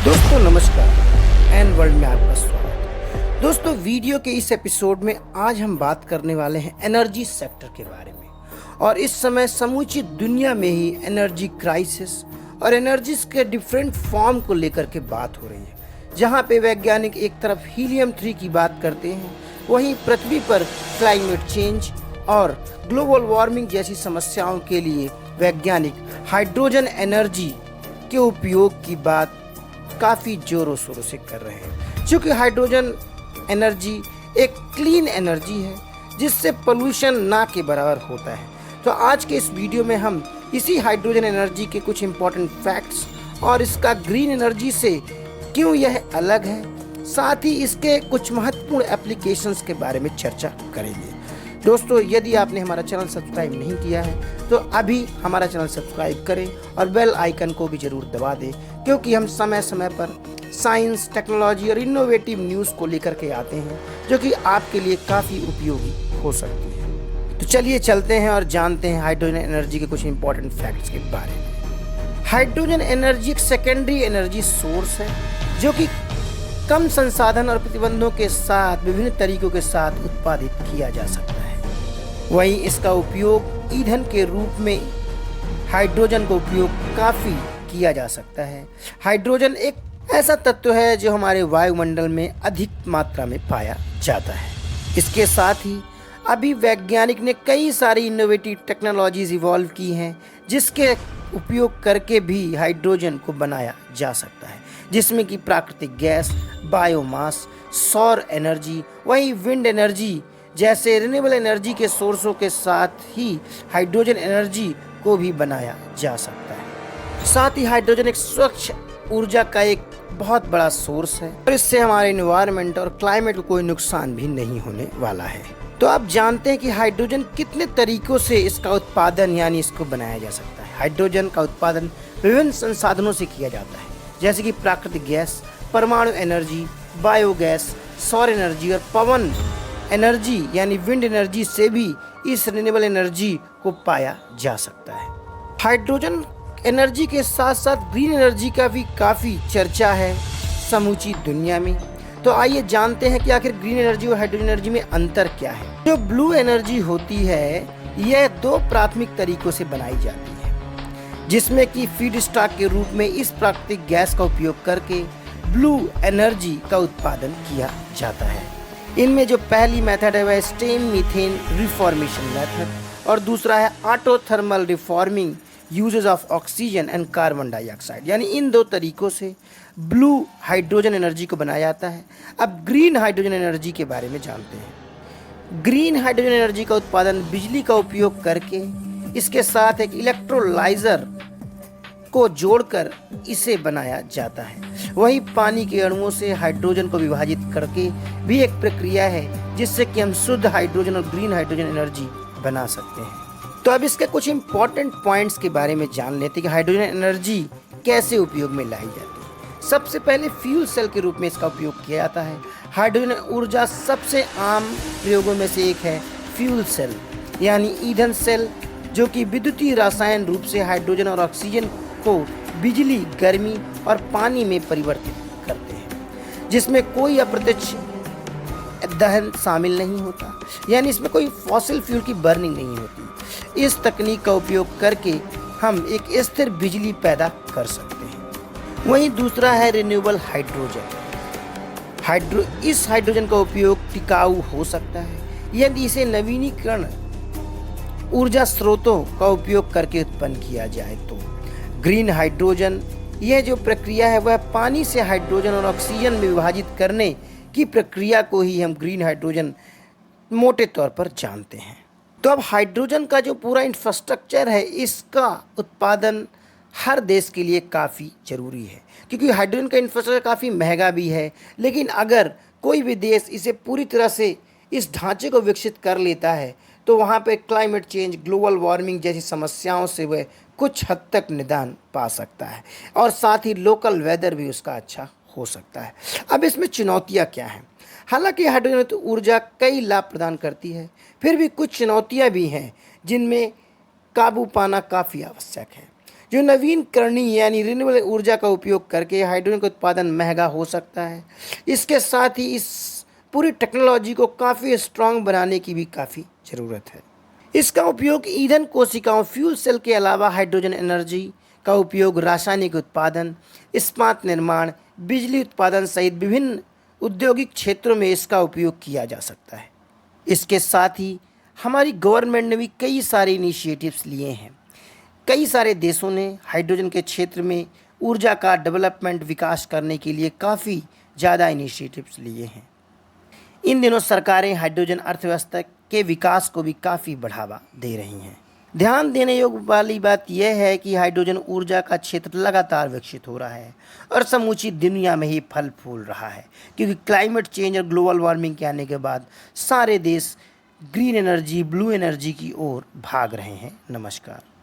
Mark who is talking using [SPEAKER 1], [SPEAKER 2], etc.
[SPEAKER 1] दोस्तों नमस्कार and world में आपका स्वागत। दोस्तों वीडियो के इस एपिसोड में आज हम बात करने वाले हैं एनर्जी सेक्टर के बारे में। और इस समय समूची दुनिया में ही एनर्जी क्राइसिस और एनर्जीज के डिफरेंट फॉर्म को लेकर के बात हो रही है। जहां पे वैज्ञानिक एक तरफ हीलियम 3 की बात करते हैं, वहीं पृथ्वी पर क्लाइमेट चेंज और ग्लोबल वार्मिंग जैसी समस्याओं के लिए वैज्ञानिक हाइड्रोजन एनर्जी के उपयोग की बात काफ़ी जोरों शोरों से कर रहे हैं। क्योंकि हाइड्रोजन एनर्जी एक क्लीन एनर्जी है जिससे पोल्यूशन ना के बराबर होता है। तो आज के इस वीडियो में हम इसी हाइड्रोजन एनर्जी के कुछ इंपॉर्टेंट फैक्ट्स और इसका ग्रीन एनर्जी से क्यों यह अलग है, साथ ही इसके कुछ महत्वपूर्ण एप्लीकेशंस के बारे में चर्चा करेंगे। दोस्तों यदि आपने हमारा चैनल सब्सक्राइब नहीं किया है तो अभी हमारा चैनल सब्सक्राइब करें और बेल आइकन को भी ज़रूर दबा दें, क्योंकि हम समय समय पर साइंस, टेक्नोलॉजी और इनोवेटिव न्यूज़ को लेकर के आते हैं जो कि आपके लिए काफ़ी उपयोगी हो सकती है। तो चलिए चलते हैं और जानते हैं हाइड्रोजन एनर्जी के कुछ इंपॉर्टेंट फैक्ट्स के बारे में। हाइड्रोजन एनर्जी एक सेकेंडरी एनर्जी सोर्स है जो कि कम संसाधन और प्रतिबंधों के साथ विभिन्न तरीकों के साथ उत्पादित किया जा सकता है। वहीं इसका उपयोग ईंधन के रूप में हाइड्रोजन का उपयोग काफ़ी किया जा सकता है। हाइड्रोजन एक ऐसा तत्व है जो हमारे वायुमंडल में अधिक मात्रा में पाया जाता है। इसके साथ ही अभी वैज्ञानिक ने कई सारी इनोवेटिव टेक्नोलॉजीज इवॉल्व की हैं जिसके उपयोग करके भी हाइड्रोजन को बनाया जा सकता है, जिसमें कि प्राकृतिक गैस, बायोमास, सौर एनर्जी, वहीं विंड एनर्जी जैसे रिन्यूएबल एनर्जी के सोर्सों के साथ ही हाइड्रोजन एनर्जी को भी बनाया जा सकता है। साथ ही हाइड्रोजन एक स्वच्छ ऊर्जा का एक बहुत बड़ा सोर्स है और इससे हमारे एनवायरनमेंट और क्लाइमेट को कोई नुकसान भी नहीं होने वाला है। तो आप जानते हैं कि हाइड्रोजन कितने तरीकों से इसका उत्पादन यानी इसको बनाया जा सकता है। हाइड्रोजन का उत्पादन विभिन्न संसाधनों से किया जाता है, जैसे कि प्राकृतिक गैस, परमाणु एनर्जी, बायोगैस, सौर एनर्जी और पवन एनर्जी यानी विंड एनर्जी से भी इस रिन्यूएबल एनर्जी को पाया जा सकता है। हाइड्रोजन एनर्जी के साथ साथ ग्रीन एनर्जी का भी काफ़ी चर्चा है समूची दुनिया में। तो आइए जानते हैं कि आखिर ग्रीन एनर्जी और हाइड्रोजन एनर्जी में अंतर क्या है। जो ब्लू एनर्जी होती है यह दो प्राथमिक तरीकों से बनाई जाती है, जिसमें कि फीड स्टॉक के रूप में इस प्राकृतिक गैस का उपयोग करके ब्लू एनर्जी का उत्पादन किया जाता है। इनमें जो पहली मेथड है वह स्टेम मीथेन रिफॉर्मेशन मेथड और दूसरा है autothermal reforming uses of oxygen and carbon dioxide. यानी इन दो तरीकों से ब्लू हाइड्रोजन एनर्जी को बनाया जाता है। अब ग्रीन हाइड्रोजन एनर्जी के बारे में जानते हैं। ग्रीन हाइड्रोजन एनर्जी का उत्पादन बिजली का उपयोग करके इसके साथ एक इलेक्ट्रोलाइजर को जोड़कर इसे बनाया जाता है। वहीं पानी के अणुओं से हाइड्रोजन को विभाजित करके भी एक प्रक्रिया है जिससे कि हम शुद्ध हाइड्रोजन और ग्रीन हाइड्रोजन एनर्जी बना सकते हैं। तो अब इसके कुछ इंपॉर्टेंट पॉइंट्स के बारे में जान लेते हैं कि हाइड्रोजन एनर्जी कैसे उपयोग में लाई जाती है। सबसे पहले फ्यूल सेल के रूप में इसका उपयोग किया जाता है। हाइड्रोजन ऊर्जा सबसे आम प्रयोगों में से एक है फ्यूल सेल यानी ईंधन सेल, जो कि विद्युतीय रसायन रूप से हाइड्रोजन और ऑक्सीजन को बिजली, गर्मी और पानी में परिवर्तित करते हैं, जिसमें कोई अप्रत्यक्ष दहन शामिल नहीं होता, यानी इसमें कोई फॉसिल फ्यूल की बर्निंग नहीं होती। इस तकनीक का उपयोग करके हम एक स्थिर बिजली पैदा कर सकते हैं। वहीं दूसरा है रिन्यूएबल हाइड्रोजन। इस हाइड्रोजन का उपयोग टिकाऊ हो सकता है यदि इसे नवीनीकरण ऊर्जा स्रोतों का उपयोग करके उत्पन्न किया जाए। तो ग्रीन हाइड्रोजन यह जो प्रक्रिया है वह पानी से हाइड्रोजन और ऑक्सीजन में विभाजित करने की प्रक्रिया को ही हम ग्रीन हाइड्रोजन मोटे तौर पर जानते हैं। तो अब हाइड्रोजन का जो पूरा इंफ्रास्ट्रक्चर है इसका उत्पादन हर देश के लिए काफ़ी ज़रूरी है, क्योंकि हाइड्रोजन का इंफ्रास्ट्रक्चर काफ़ी महंगा भी है। लेकिन अगर कोई भी देश इसे पूरी तरह से इस ढांचे को विकसित कर लेता है तो वहाँ पे क्लाइमेट चेंज, ग्लोबल वार्मिंग जैसी समस्याओं से वह कुछ हद तक निदान पा सकता है और साथ ही लोकल वेदर भी उसका अच्छा हो सकता है। अब इसमें चुनौतियाँ क्या हैं? हालांकि हाइड्रोजन तो ऊर्जा कई लाभ प्रदान करती है, फिर भी कुछ चुनौतियाँ भी हैं जिनमें काबू पाना काफ़ी आवश्यक है। जो नवीनकरणीय यानी रिन्यूएबल ऊर्जा का उपयोग करके हाइड्रोजन का उत्पादन महंगा हो सकता है। इसके साथ ही इस पूरी टेक्नोलॉजी को काफ़ी स्ट्रांग बनाने की भी काफ़ी ज़रूरत है। इसका उपयोग ईंधन कोशिकाओं फ्यूल सेल के अलावा हाइड्रोजन एनर्जी का उपयोग रासायनिक उत्पादन, इस्पात निर्माण, बिजली उत्पादन सहित विभिन्न औद्योगिक क्षेत्रों में इसका उपयोग किया जा सकता है। इसके साथ ही हमारी गवर्नमेंट ने भी कई सारे इनिशिएटिव्स लिए हैं। कई सारे देशों ने हाइड्रोजन के क्षेत्र में ऊर्जा का डेवलपमेंट विकास करने के लिए काफ़ी ज़्यादा इनिशिएटिव्स लिए हैं। इन दिनों सरकारें हाइड्रोजन अर्थव्यवस्था के विकास को भी काफ़ी बढ़ावा दे रही हैं। ध्यान देने योग्य वाली बात यह है कि हाइड्रोजन ऊर्जा का क्षेत्र लगातार विकसित हो रहा है और समूची दुनिया में ही फल फूल रहा है, क्योंकि क्लाइमेट चेंज और ग्लोबल वार्मिंग के आने के बाद सारे देश ग्रीन एनर्जी, ब्लू एनर्जी की ओर भाग रहे हैं। नमस्कार।